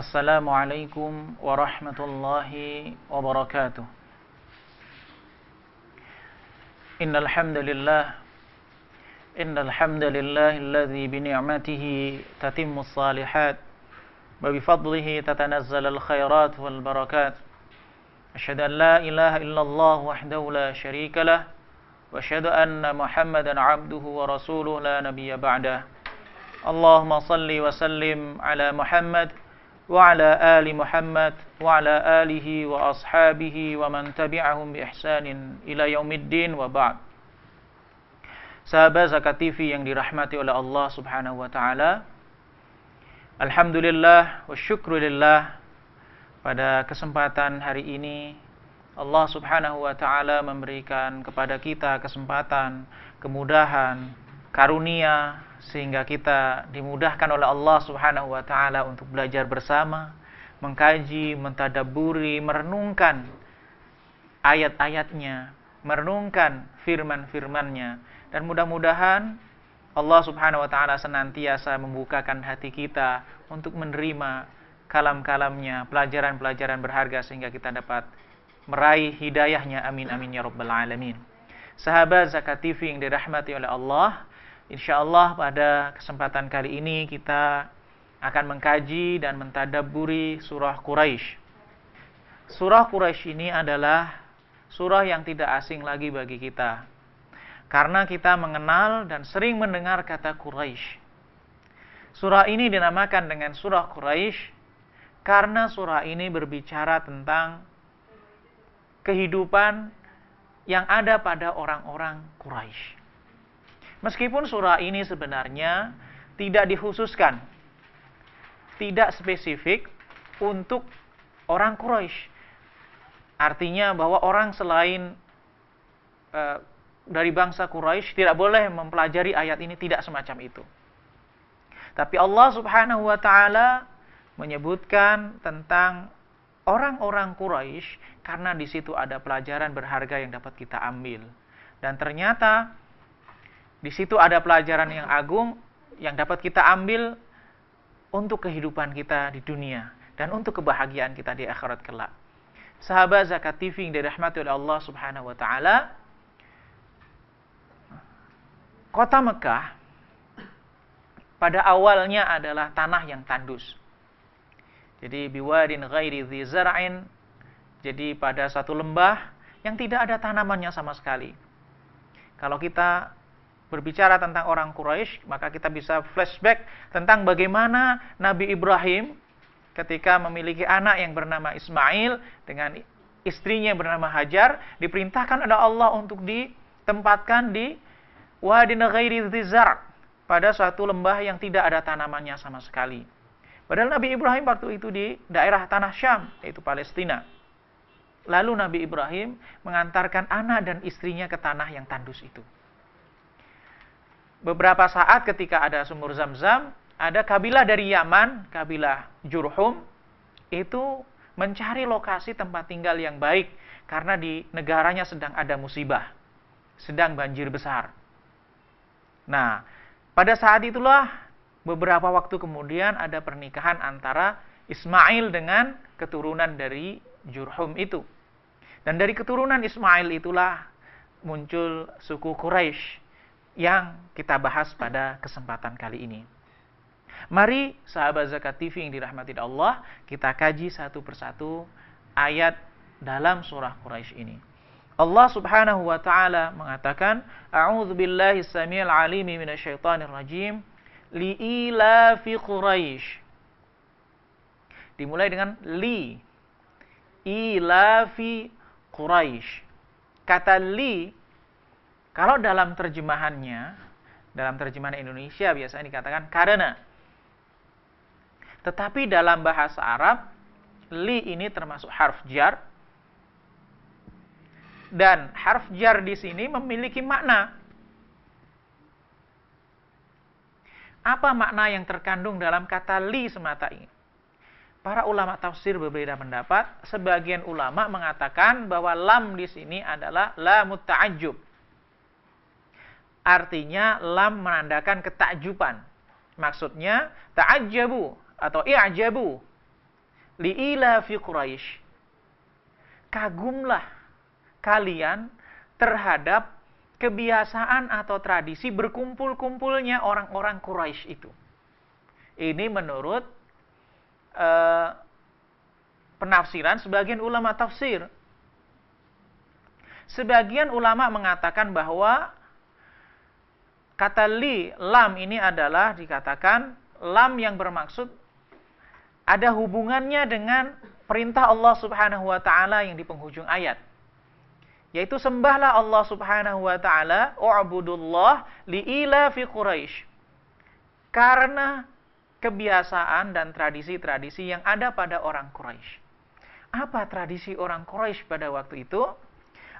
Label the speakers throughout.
Speaker 1: Assalamualaikum warahmatullahi wabarakatuh. Innal hamdalillah alladzi bi ni'matihi tatimmus shalihat wa bi fadlihi tatanazzalul khairat wal barakat. Asyhadu an la ilaha illallah wahdahu la syarika lah wa asyhadu anna Muhammadan 'abduhu wa rasuluhu la nabiyya ba'dah. Allahumma salli wa sallim ala Muhammad wa ala ali Muhammad wa ala alihi wa ashabihi wa man tabi'ahum bi ihsanin ila yaumiddin wa ba'd. Sahabat Zakat TV yang dirahmati oleh Allah Subhanahu wa taala, alhamdulillah wa syukrulillah, pada kesempatan hari ini Allah Subhanahu wa taala memberikan kepada kita kesempatan, kemudahan, karunia, sehingga kita dimudahkan oleh Allah Subhanahu wa taala untuk belajar bersama, mengkaji, mentadabburi, merenungkan ayat-ayatnya, merenungkan firman-firman-Nya, dan mudah-mudahan Allah Subhanahu wa taala senantiasa membukakan hati kita untuk menerima kalam-kalamnya, pelajaran-pelajaran berharga, sehingga kita dapat meraih hidayahnya. Amin amin ya rabbal alamin. Sahabat Zakat TV yang dirahmati oleh Allah, insyaallah pada kesempatan kali ini kita akan mengkaji dan mentadabburi surah Quraisy. Surah Quraisy ini adalah surah yang tidak asing lagi bagi kita, karena kita mengenal dan sering mendengar kata Quraisy. Surah ini dinamakan dengan surah Quraisy karena surah ini berbicara tentang kehidupan yang ada pada orang-orang Quraisy. Meskipun surah ini sebenarnya tidak dikhususkan, tidak spesifik untuk orang Quraisy. Artinya bahwa orang selain dari bangsa Quraisy tidak boleh mempelajari ayat ini, tidak semacam itu. Tapi Allah Subhanahu wa taala menyebutkan tentang orang-orang Quraisy karena di situ ada pelajaran berharga yang dapat kita ambil. Dan ternyata di situ ada pelajaran yang agung yang dapat kita ambil untuk kehidupan kita di dunia dan untuk kebahagiaan kita di akhirat kelak. Sahabat Zakat TV yang dirahmati oleh Allah Subhanahu wa taala, kota Mekah pada awalnya adalah tanah yang tandus. Jadi biwadin ghairi dzi zar'in, jadi pada satu lembah yang tidak ada tanamannya sama sekali. Kalau kita berbicara tentang orang Quraisy, maka kita bisa flashback tentang bagaimana Nabi Ibrahim ketika memiliki anak yang bernama Ismail dengan istrinya yang bernama Hajar, diperintahkan oleh Allah untuk ditempatkan di wadin ghairi dzi zar', pada suatu lembah yang tidak ada tanamannya sama sekali. Padahal Nabi Ibrahim waktu itu di daerah tanah Syam, yaitu Palestina. Lalu Nabi Ibrahim mengantarkan anak dan istrinya ke tanah yang tandus itu. Beberapa saat ketika ada sumur Zam-Zam, ada kabilah dari Yaman, kabilah Jurhum, itu mencari lokasi tempat tinggal yang baik karena di negaranya sedang ada musibah, sedang banjir besar. Nah, pada saat itulah beberapa waktu kemudian ada pernikahan antara Ismail dengan keturunan dari Jurhum itu. Dan dari keturunan Ismail itulah muncul suku Quraisy yang kita bahas pada kesempatan kali ini. Mari sahabat Zakat TV yang dirahmati Allah, kita kaji satu persatu ayat dalam surah Quraisy ini. Allah Subhanahu wa taala mengatakan, A'udzu billahi samiil alimi minasyaitonir rajim, li'ilafi Quraisy. Dimulai dengan li, ilafi Quraisy. Kata li, kalau dalam terjemahannya, dalam terjemahan Indonesia biasanya dikatakan karena. Tetapi dalam bahasa Arab, li ini termasuk harf jar. Dan harf jar di sini memiliki makna. Apa makna yang terkandung dalam kata li semata ini? Para ulama tafsir berbeda pendapat. Sebagian ulama mengatakan bahwa lam di sini adalah lamut ta'ajjub. Artinya lam menandakan ketakjuban. Maksudnya ta'ajjabu atau i'jabu. li'ilafi Quraisy. Kagumlah kalian terhadap kebiasaan atau tradisi berkumpul-kumpulnya orang-orang Quraisy itu. Ini menurut penafsiran sebagian ulama tafsir. Sebagian ulama mengatakan bahwa kata li, lam ini adalah dikatakan lam yang bermaksud ada hubungannya dengan perintah Allah Subhanahu wa taala yang di penghujung ayat. Yaitu sembahlah Allah Subhanahu wa taala, u'budullah li'ilafi Quraisy. Karena kebiasaan dan tradisi-tradisi yang ada pada orang Quraisy. Apa tradisi orang Quraisy pada waktu itu?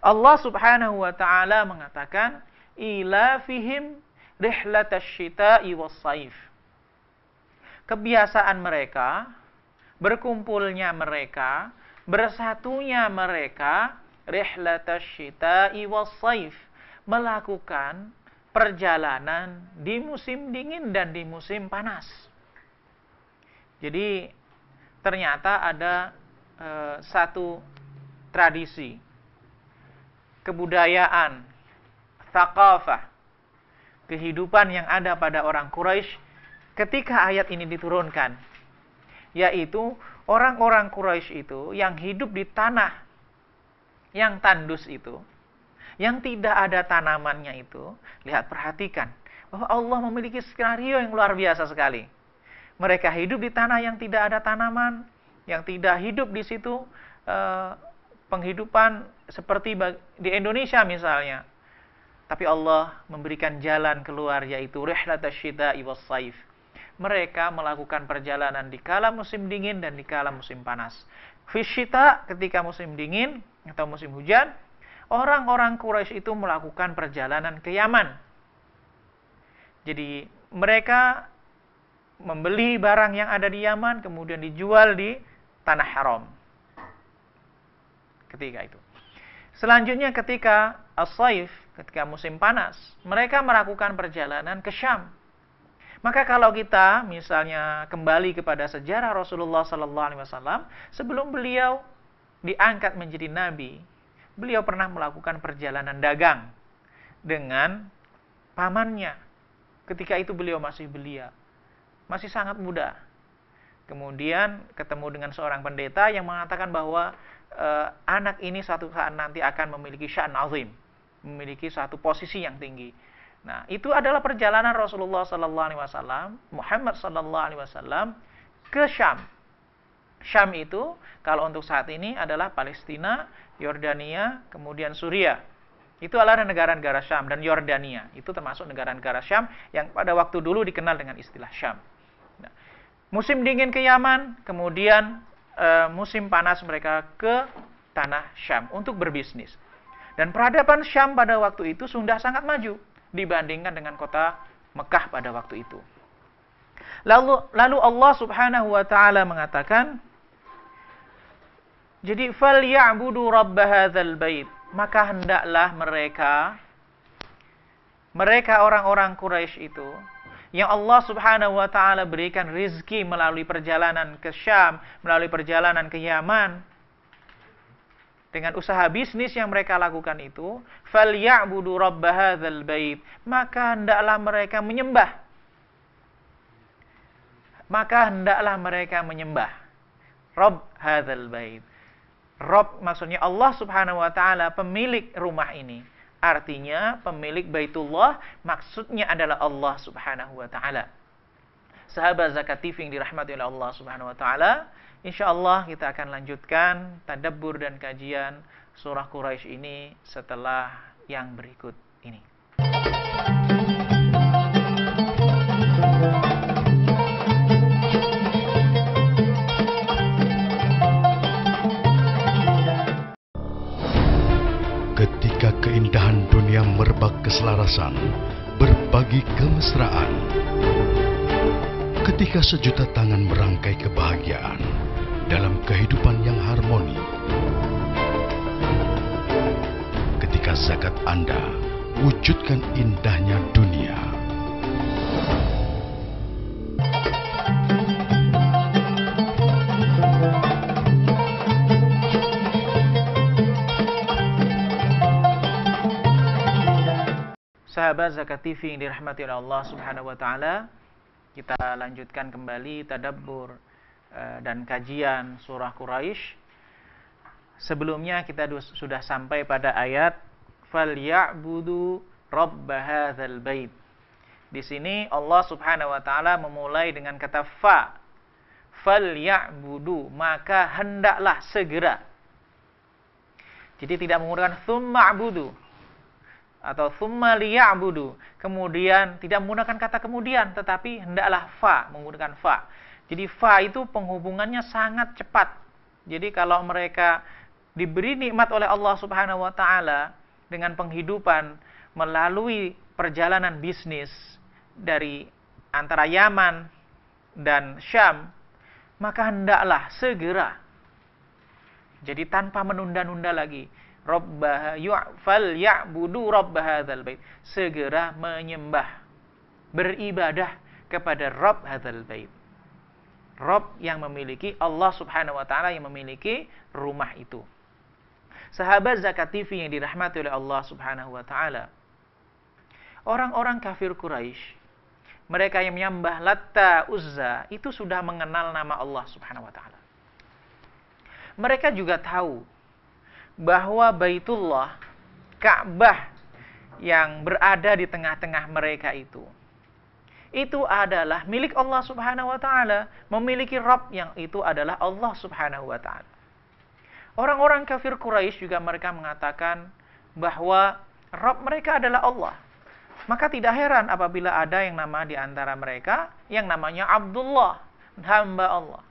Speaker 1: Allah Subhanahu wa taala mengatakan ilafihim rihlatash syita'i was-saif. Kebiasaan mereka, berkumpulnya mereka, bersatunya mereka, rihlatash syita'i was-saif, melakukan perjalanan di musim dingin dan di musim panas. Jadi ternyata ada satu tradisi, kebudayaan, thaqafah, kehidupan yang ada pada orang Quraisy ketika ayat ini diturunkan. Yaitu orang-orang Quraisy itu yang hidup di tanah yang tandus itu, yang tidak ada tanamannya itu. Lihat, perhatikan bahwa Allah memiliki skenario yang luar biasa sekali. Mereka hidup di tanah yang tidak ada tanaman, yang tidak hidup di situ penghidupan seperti di Indonesia misalnya. Tapi Allah memberikan jalan keluar, yaitu rihlatash syita'i was-saif. Mereka melakukan perjalanan di kala musim dingin dan di kala musim panas. Fisyita, ketika musim dingin atau musim hujan, orang-orang Quraisy itu melakukan perjalanan ke Yaman. Jadi mereka membeli barang yang ada di Yaman, kemudian dijual di tanah haram. Ketika itu. Selanjutnya ketika as-saif, ketika musim panas, mereka melakukan perjalanan ke Syam. Maka kalau kita misalnya kembali kepada sejarah Rasulullah SAW, sebelum beliau diangkat menjadi nabi, beliau pernah melakukan perjalanan dagang dengan pamannya. Ketika itu beliau masih belia, masih sangat muda. Kemudian ketemu dengan seorang pendeta yang mengatakan bahwa anak ini suatu saat nanti akan memiliki sya'n azim, memiliki suatu posisi yang tinggi. Nah, itu adalah perjalanan Rasulullah SAW, Muhammad SAW ke Syam. Syam itu kalau untuk saat ini adalah Palestina, Yordania, kemudian Suriah. Itu adalah negara-negara Syam, dan Yordania itu termasuk negara-negara Syam yang pada waktu dulu dikenal dengan istilah Syam. Nah, musim dingin ke Yaman, kemudian musim panas mereka ke tanah Syam untuk berbisnis. Dan peradaban Syam pada waktu itu sudah sangat maju dibandingkan dengan kota Mekah pada waktu itu. Lalu Allah Subhanahu wa taala mengatakan, jadi falyabudu rabb hadzal bait, maka hendaklah mereka orang-orang Quraisy itu yang Allah Subhanahu wa taala berikan rizki melalui perjalanan ke Syam, melalui perjalanan ke Yaman, dengan usaha bisnis yang mereka lakukan itu, falyabudu rabb hadzal bait, maka hendaklah mereka menyembah. Maka hendaklah mereka menyembah Rabb hadzal bait. Rabb maksudnya Allah Subhanahu wa taala, pemilik rumah ini. Artinya pemilik Baitullah, maksudnya adalah Allah Subhanahu wa taala. Sahabat Zakat TV yang dirahmati oleh Allah Subhanahu wa taala, insyaallah kita akan lanjutkan tadabbur dan kajian surah Quraisy ini setelah yang berikut ini.
Speaker 2: Ketika keindahan dunia merebak keselarasan, berbagi kemesraan. Ketika sejuta tangan merangkai kebahagiaan dalam kehidupan yang harmoni. Ketika zakat Anda wujudkan indahnya dunia.
Speaker 1: Sahabat Zakat TV yang dirahmati oleh Allah Subhanahu wa taala, kita lanjutkan kembali tadabbur dan kajian surah Quraisy. Sebelumnya kita sudah sampai pada ayat falyabudu rabb hadzal bait. Di sini Allah Subhanahu wa taala memulai dengan kata fa. Falyabudu, maka hendaklah segera. Jadi tidak menggunakan tsumma atau tsumma liya'budu, kemudian tidak menggunakan kata kemudian, tetapi hendaklah fa, menggunakan fa. Jadi fa itu penghubungannya sangat cepat. Jadi kalau mereka diberi nikmat oleh Allah Subhanahu wa taala dengan penghidupan melalui perjalanan bisnis dari antara Yaman dan Syam, maka hendaklah segera. Jadi tanpa menunda-nunda lagi. Falyabudu rabb hadzal bait, segera menyembah, beribadah kepada Rabb hadzal bait. Rabb yang memiliki, Allah Subhanahu wa taala yang memiliki rumah itu. Sahabat Zakat TV yang dirahmati oleh Allah Subhanahu wa taala, orang-orang kafir Quraisy, mereka yang menyembah Latta, Uzza, itu sudah mengenal nama Allah Subhanahu wa taala. Mereka juga tahu bahwa Baitullah, Ka'bah yang berada di tengah-tengah mereka itu adalah milik Allah Subhanahu wa taala, memiliki Rabb yang itu adalah Allah Subhanahu wa taala. Orang-orang kafir Quraisy juga mereka mengatakan bahwa Rabb mereka adalah Allah. Maka tidak heran apabila ada yang nama di antara mereka yang namanya Abdullah, hamba Allah.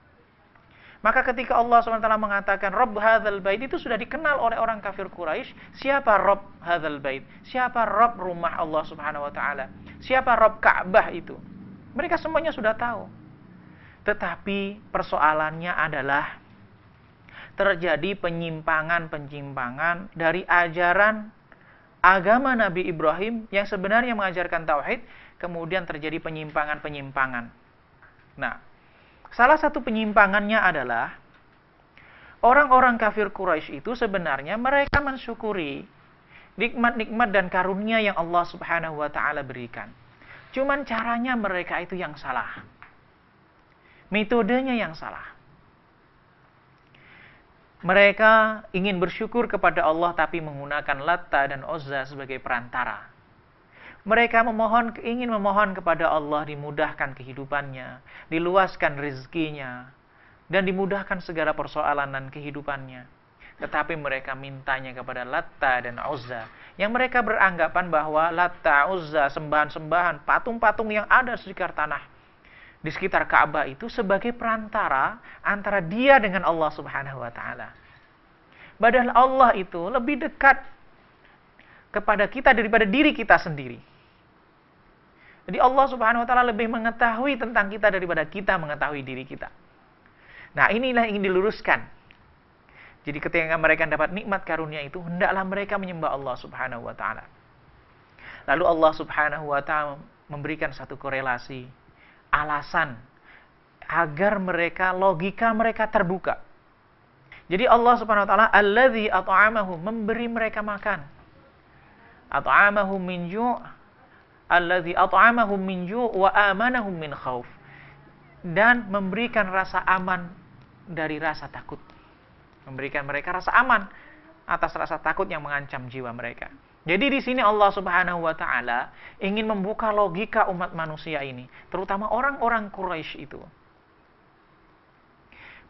Speaker 1: Maka ketika Allah SWT mengatakan Rabb hadzal bait, itu sudah dikenal oleh orang kafir Quraisy. Siapa Rabb hadzal bait? Siapa Rabb rumah Allah Subhanahu wa taala? Siapa Rabb Ka'bah itu? Mereka semuanya sudah tahu. Tetapi persoalannya adalah terjadi penyimpangan-penyimpangan dari ajaran agama Nabi Ibrahim yang sebenarnya mengajarkan tauhid, kemudian terjadi penyimpangan-penyimpangan. Nah, salah satu penyimpangannya adalah orang-orang kafir Quraisy itu sebenarnya mereka mensyukuri nikmat-nikmat dan karunia yang Allah Subhanahu wa taala berikan. Cuman caranya mereka itu yang salah. Metodenya yang salah. Mereka ingin bersyukur kepada Allah tapi menggunakan Latta dan Uzza sebagai perantara. Mereka ingin memohon kepada Allah dimudahkan kehidupannya, diluaskan rezekinya, dan dimudahkan segala persoalan dan kehidupannya. Tetapi mereka mintanya kepada Latta dan Uzza, yang mereka beranggapan bahwa Latta, Uzza, sembahan-sembahan, patung-patung yang ada di sekitar tanah, di sekitar Ka'bah itu sebagai perantara antara dia dengan Allah Subhanahu wa taala. Padahal Allah itu lebih dekat kepada kita daripada diri kita sendiri. Jadi Allah Subhanahu wa taala lebih mengetahui tentang kita daripada kita mengetahui diri kita. Nah, inilah yang ingin diluruskan. Jadi ketika mereka dapat nikmat karunia itu, hendaklah mereka menyembah Allah Subhanahu wa taala. Lalu Allah Subhanahu wa taala memberikan satu korelasi, alasan agar logika mereka terbuka. Jadi Allah Subhanahu wa taala allazi at'amahum, memberi mereka makan. At'amahum min ju', allazi at'amahum min ju' wa amanahum min khauf. Dan memberikan rasa aman dari rasa takut. Memberikan mereka rasa aman atas rasa takut yang mengancam jiwa mereka. Jadi di sini Allah Subhanahu wa taala ingin membuka logika umat manusia ini, terutama orang-orang Quraisy itu,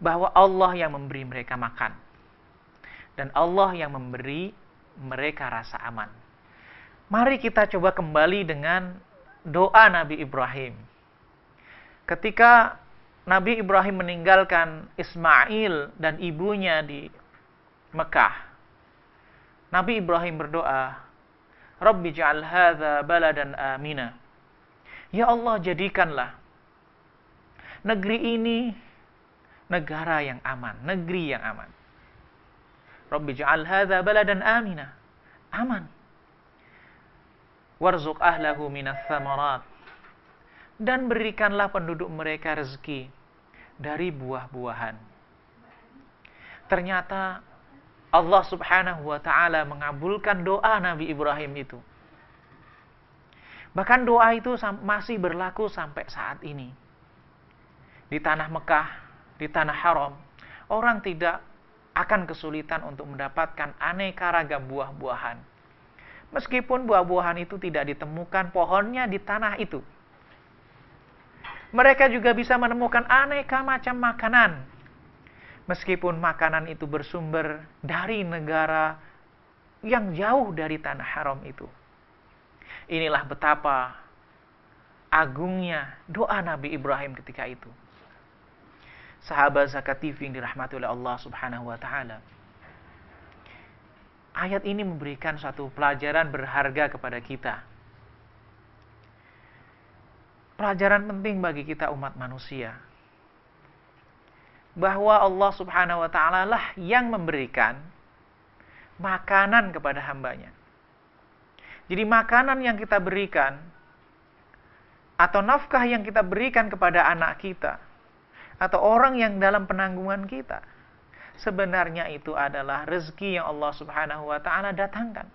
Speaker 1: bahwa Allah yang memberi mereka makan dan Allah yang memberi mereka rasa aman. Mari kita coba kembali dengan doa Nabi Ibrahim. Ketika Nabi Ibrahim meninggalkan Ismail dan ibunya di Mekah, Nabi Ibrahim berdoa, Rabbi ja'al hadza baladan amina. Ya Allah, jadikanlah negeri ini negara yang aman, negeri yang aman. Rabbi ja'al hadza baladan amina. Aman. Warzuq ahlahu minas thamarat. Dan berikanlah penduduk mereka rezeki dari buah-buahan. Ternyata Allah Subhanahu wa taala mengabulkan doa Nabi Ibrahim itu. Bahkan doa itu masih berlaku sampai saat ini. Di tanah Mekah, di tanah haram, orang tidak akan kesulitan untuk mendapatkan aneka ragam buah-buahan. Meskipun buah-buahan itu tidak ditemukan pohonnya di tanah itu. Mereka juga bisa menemukan aneka macam makanan. Meskipun makanan itu bersumber dari negara yang jauh dari tanah haram itu. Inilah betapa agungnya doa Nabi Ibrahim ketika itu. Sahabat Zakat TV yang dirahmati oleh Allah Subhanahu wa taala. Ayat ini memberikan suatu pelajaran berharga kepada kita. Pelajaran penting bagi kita umat manusia. Bahwa Allah Subhanahu wa taala lah yang memberikan makanan kepada hambanya. Jadi makanan yang kita berikan atau nafkah yang kita berikan kepada anak kita atau orang yang dalam penanggungan kita, sebenarnya itu adalah rezeki yang Allah Subhanahu wa taala datangkan.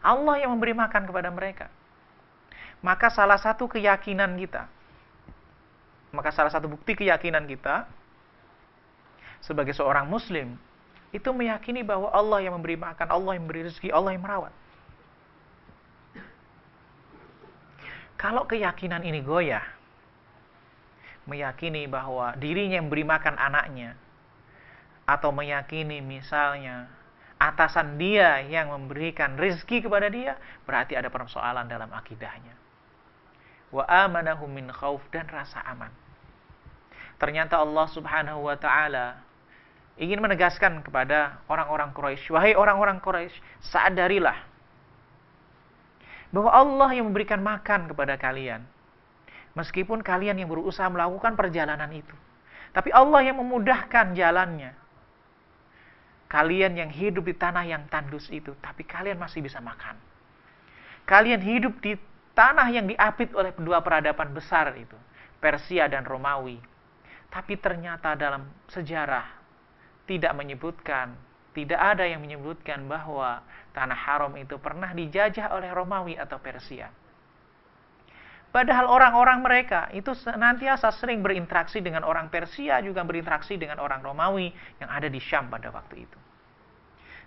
Speaker 1: Allah yang memberi makan kepada mereka. Maka salah satu keyakinan kita, maka salah satu bukti keyakinan kita sebagai seorang muslim itu meyakini bahwa Allah yang memberi makan, Allah yang memberi rezeki, Allah yang merawat. Kalau keyakinan ini goyah, meyakini bahwa dirinya yang memberi makan anaknya, atau meyakini misalnya atasan dia yang memberikan rezeki kepada dia, berarti ada persoalan dalam akidahnya. Wa amanahum min khauf, dan rasa aman. Ternyata Allah Subhanahu wa taala ingin menegaskan kepada orang-orang Quraisy, wahai orang-orang Quraisy, sadarilah bahwa Allah yang memberikan makan kepada kalian. Meskipun kalian yang berusaha melakukan perjalanan itu, tapi Allah yang memudahkan jalannya. Kalian yang hidup di tanah yang tandus itu, tapi kalian masih bisa makan. Kalian hidup di tanah yang diapit oleh kedua peradaban besar itu, Persia dan Romawi. Tapi ternyata dalam sejarah tidak ada yang menyebutkan bahwa tanah haram itu pernah dijajah oleh Romawi atau Persia. Padahal orang-orang mereka itu senantiasa sering berinteraksi dengan orang Persia, juga berinteraksi dengan orang Romawi yang ada di Syam pada waktu itu.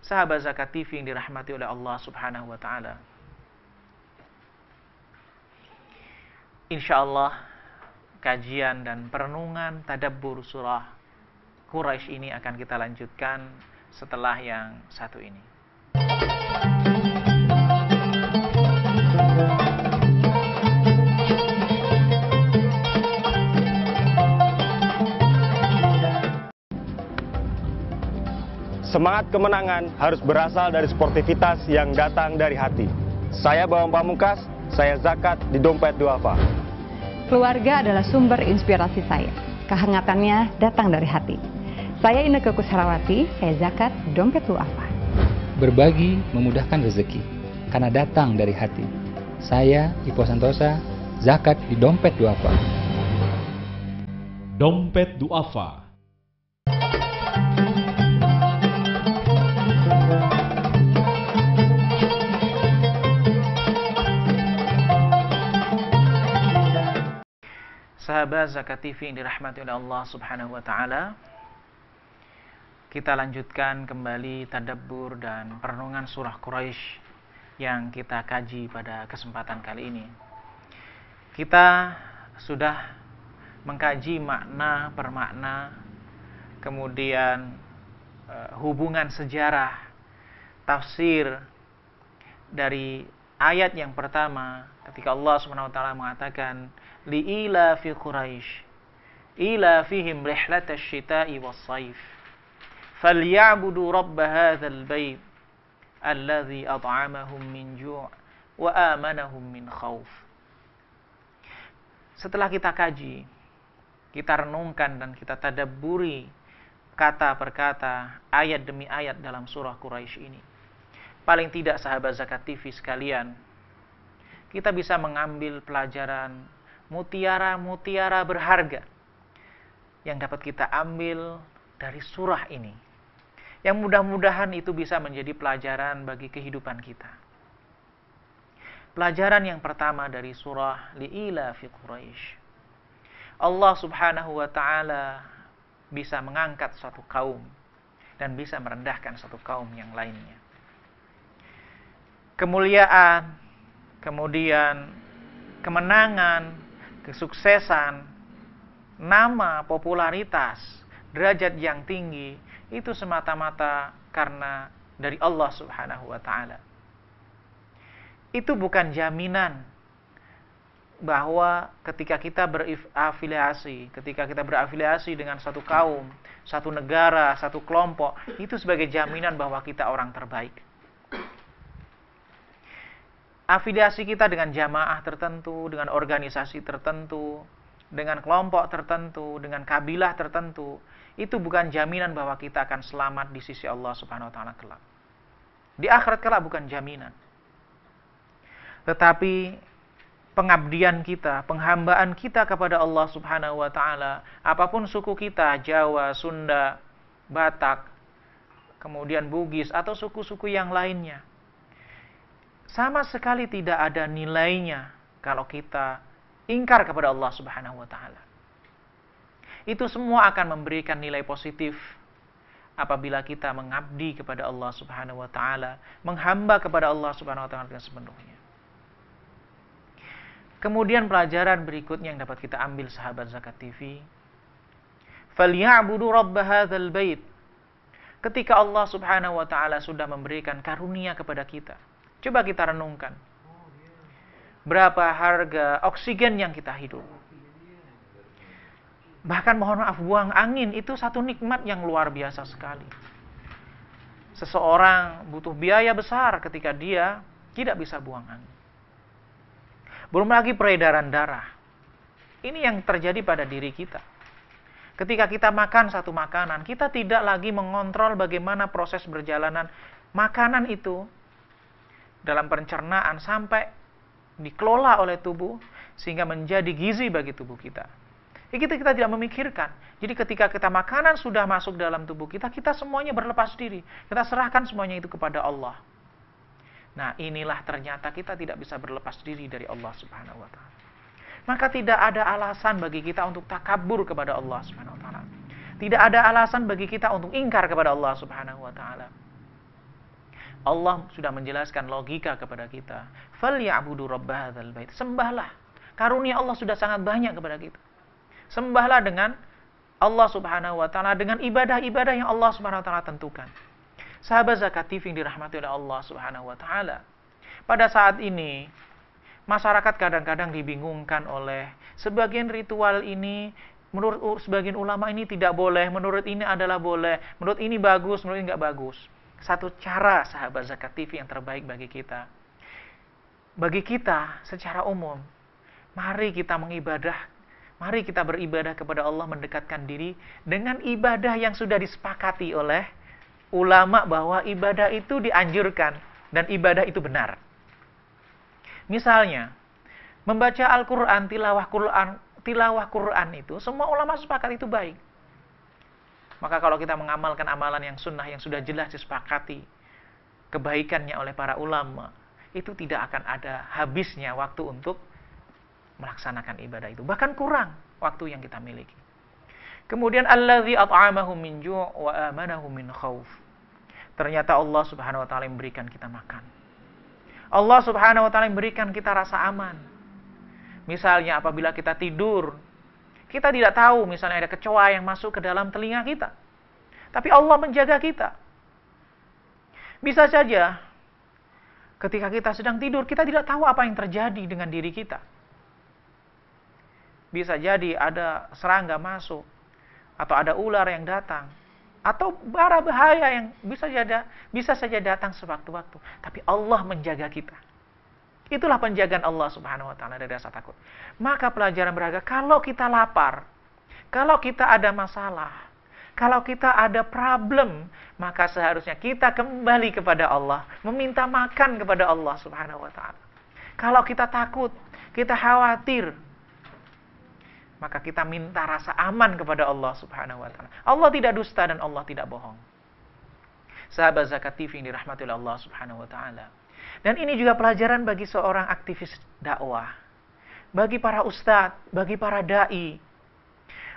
Speaker 1: Sahabat Zakat TV yang dirahmati oleh Allah Subhanahu wa taala. Insyaallah kajian dan perenungan tadabbur surah Quraisy ini akan kita lanjutkan setelah yang satu ini.
Speaker 3: Semangat kemenangan harus berasal dari sportivitas yang datang dari hati. Saya Bawang Pamungkas, saya zakat di Dompet Duafa.
Speaker 4: Keluarga adalah sumber inspirasi saya. Kehangatannya datang dari hati. Saya Inneke Koesherawati, saya zakat di Dompet Duafa.
Speaker 5: Berbagi memudahkan rezeki, karena datang dari hati. Saya Ipo Santosa, zakat di Dompet Duafa.
Speaker 6: Dompet Duafa.
Speaker 1: Sahabat Zakat TV yang dirahmati oleh Allah Subhanahu wa taala. Kita lanjutkan kembali tadabbur dan perenungan surah Quraisy yang kita kaji pada kesempatan kali ini. Kita sudah mengkaji makna per makna, kemudian hubungan sejarah, tafsir dari ayat yang pertama ketika Allah Subhanahu wa taala mengatakan li'ila fi Quraisy ila fihim rihlatash shita'i was-sayf falyabudu rabb hadzal bait alladzi at'amahum min ju' wa amanahum min khauf. Setelah kita kaji, kita renungkan dan kita tadabburi kata per kata, ayat demi ayat dalam surah Quraisy ini, paling tidak sahabat Zakat TV sekalian, kita bisa mengambil pelajaran mutiara-mutiara berharga yang dapat kita ambil dari surah ini, yang mudah-mudahan itu bisa menjadi pelajaran bagi kehidupan kita. Pelajaran yang pertama dari surah Li'ila fi Quraisy. Allah Subhanahu wa taala bisa mengangkat suatu kaum dan bisa merendahkan satu kaum yang lainnya. Kemuliaan, kemudian kemenangan, kesuksesan, nama, popularitas, derajat yang tinggi, itu semata-mata karena dari Allah Subhanahu wa taala. Itu bukan jaminan bahwa ketika kita berafiliasi dengan satu kaum, satu negara, satu kelompok, itu sebagai jaminan bahwa kita orang terbaik. Afiliasi kita dengan jamaah tertentu, dengan organisasi tertentu, dengan kelompok tertentu, dengan kabilah tertentu, itu bukan jaminan bahwa kita akan selamat di sisi Allah Subhanahu wa taala kelak. Di akhirat kelak bukan jaminan. Tetapi pengabdian kita, penghambaan kita kepada Allah Subhanahu wa taala, apapun suku kita, Jawa, Sunda, Batak, kemudian Bugis atau suku-suku yang lainnya, sama sekali tidak ada nilainya kalau kita ingkar kepada Allah Subhanahu wa taala. Itu semua akan memberikan nilai positif apabila kita mengabdi kepada Allah Subhanahu wa taala, menghamba kepada Allah Subhanahu wa taala dengan sepenuhnya. Kemudian pelajaran berikutnya yang dapat kita ambil sahabat Zakat TV, "Falyabudu rabb hadzal bait." Ketika Allah Subhanahu wa taala sudah memberikan karunia kepada kita, coba kita renungkan. Berapa harga oksigen yang kita hidup? Bahkan mohon maaf, buang angin itu satu nikmat yang luar biasa sekali. Seseorang butuh biaya besar ketika dia tidak bisa buang angin. Belum lagi peredaran darah. Ini yang terjadi pada diri kita. Ketika kita makan satu makanan, kita tidak lagi mengontrol bagaimana proses berjalanan makanan itu dalam pencernaan sampai dikelola oleh tubuh sehingga menjadi gizi bagi tubuh kita. Kita tidak memikirkan. Jadi ketika kita makanan sudah masuk dalam tubuh kita, kita semuanya berlepas diri. Kita serahkan semuanya itu kepada Allah. Nah, inilah ternyata kita tidak bisa berlepas diri dari Allah Subhanahu wa taala. Maka tidak ada alasan bagi kita untuk takabur kepada Allah Subhanahu wa taala. Tidak ada alasan bagi kita untuk ingkar kepada Allah Subhanahu wa taala. Allah sudah menjelaskan logika kepada kita. "Falyabudu rabb hadzal bait." Sembahlah. Karunia Allah sudah sangat banyak kepada kita. Sembahlah dengan Allah Subhanahu wa taala dengan ibadah-ibadah yang Allah Subhanahu wa taala tentukan. Sahabat Zakat TV yang dirahmati oleh Allah Subhanahu wa taala. Pada saat ini masyarakat kadang-kadang dibingungkan oleh sebagian ritual ini, menurut sebagian ulama ini tidak boleh, menurut ini adalah boleh, menurut ini bagus, menurut ini enggak bagus. Satu cara sahabat Zakat TV yang terbaik bagi kita. Bagi kita secara umum, mari kita mari kita beribadah kepada Allah, mendekatkan diri dengan ibadah yang sudah disepakati oleh ulama bahwa ibadah itu dianjurkan dan ibadah itu benar. Misalnya, membaca Al-Quran, tilawah Quran itu, semua ulama sepakat itu baik. Maka kalau kita mengamalkan amalan yang sunnah yang sudah jelas disepakati kebaikannya oleh para ulama, itu tidak akan ada habisnya waktu untuk melaksanakan ibadah itu. Bahkan kurang waktu yang kita miliki. Kemudian allazi at'amahum min ju' wa amanahum min khauf. Ternyata Allah Subhanahu wa taala memberikan kita makan. Allah Subhanahu wa taala memberikan kita rasa aman. Misalnya apabila kita tidur, kita tidak tahu misalnya ada kecoa yang masuk ke dalam telinga kita. Tapi Allah menjaga kita. Bisa saja ketika kita sedang tidur, kita tidak tahu apa yang terjadi dengan diri kita. Bisa jadi ada serangga masuk, atau ada ular yang datang, atau bara bahaya yang bisa saja datang sewaktu-waktu. Tapi Allah menjaga kita. Itulah penjagaan Allah Subhanahu wa taala dari rasa takut. Maka pelajaran berharga, kalau kita lapar, kalau kita ada masalah, kalau kita ada problem, maka seharusnya kita kembali kepada Allah, meminta makan kepada Allah Subhanahu wa taala. Kalau kita takut, kita khawatir, maka kita minta rasa aman kepada Allah Subhanahu wa taala. Allah tidak dusta dan Allah tidak bohong. Sahabat Zakat TV yang dirahmati oleh Allah Subhanahu wa taala. Dan ini juga pelajaran bagi seorang aktivis dakwah, bagi para ustadz, bagi para da'i,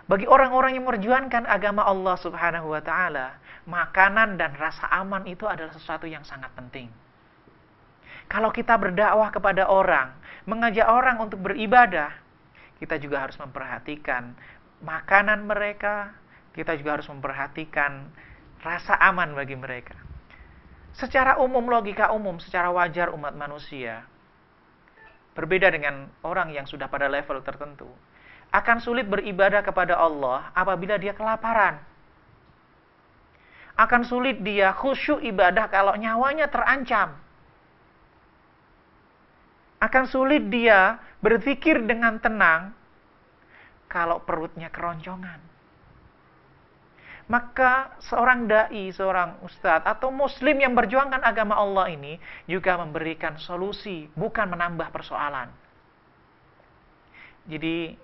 Speaker 1: bagi orang-orang yang memperjuangkan agama Allah Subhanahu wa Ta'ala. Makanan dan rasa aman itu adalah sesuatu yang sangat penting. Kalau kita berdakwah kepada orang, mengajak orang untuk beribadah, kita juga harus memperhatikan makanan mereka, kita juga harus memperhatikan rasa aman bagi mereka. Secara umum, logika umum, secara wajar umat manusia, berbeda dengan orang yang sudah pada level tertentu, akan sulit beribadah kepada Allah apabila dia kelaparan. Akan sulit dia khusyuk ibadah kalau nyawanya terancam. Akan sulit dia berzikir dengan tenang kalau perutnya keroncongan. Maka seorang da'i, seorang ustadz, atau muslim yang berjuangkan agama Allah ini juga memberikan solusi, bukan menambah persoalan. Jadi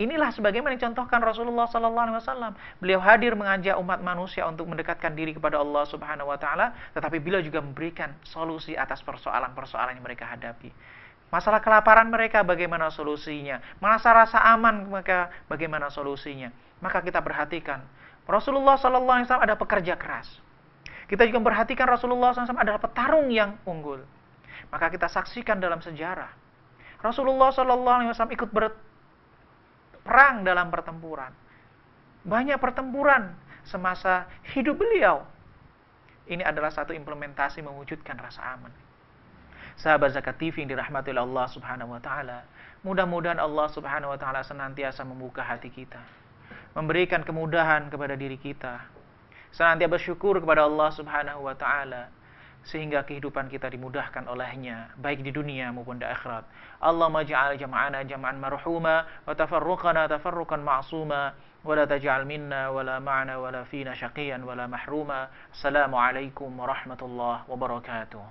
Speaker 1: inilah sebagaimana dicontohkan Rasulullah SAW. Beliau hadir mengajak umat manusia untuk mendekatkan diri kepada Allah Subhanahu Wa Taala, tetapi beliau juga memberikan solusi atas persoalan-persoalan yang mereka hadapi. Masalah kelaparan mereka, bagaimana solusinya? Masalah rasa aman mereka, bagaimana solusinya? Maka kita perhatikan, Rasulullah SAW adalah pekerja keras. Kita juga memperhatikan Rasulullah SAW adalah petarung yang unggul. Maka kita saksikan dalam sejarah, Rasulullah SAW ikut berperang dalam pertempuran. Banyak pertempuran semasa hidup beliau. Ini adalah satu implementasi mewujudkan rasa aman. Sahabat Zakat TV yang dirahmati oleh Allah Subhanahu Wa Taala, mudah-mudahan Allah Subhanahu Wa Taala senantiasa membuka hati kita, memberikan kemudahan kepada diri kita, senantiasa bersyukur kepada Allah Subhanahu wa Ta'ala, sehingga kehidupan kita dimudahkan olehnya, baik di dunia maupun di akhirat. Allahumma ja'al jam'ana jam'an marhuma, wa tafarruqana tafarruqan ma'suma, wa la taj'al minna wa la ma'na wa la fina syaqiyan wa la mahruma. Assalamualaikum warahmatullahi wabarakatuh.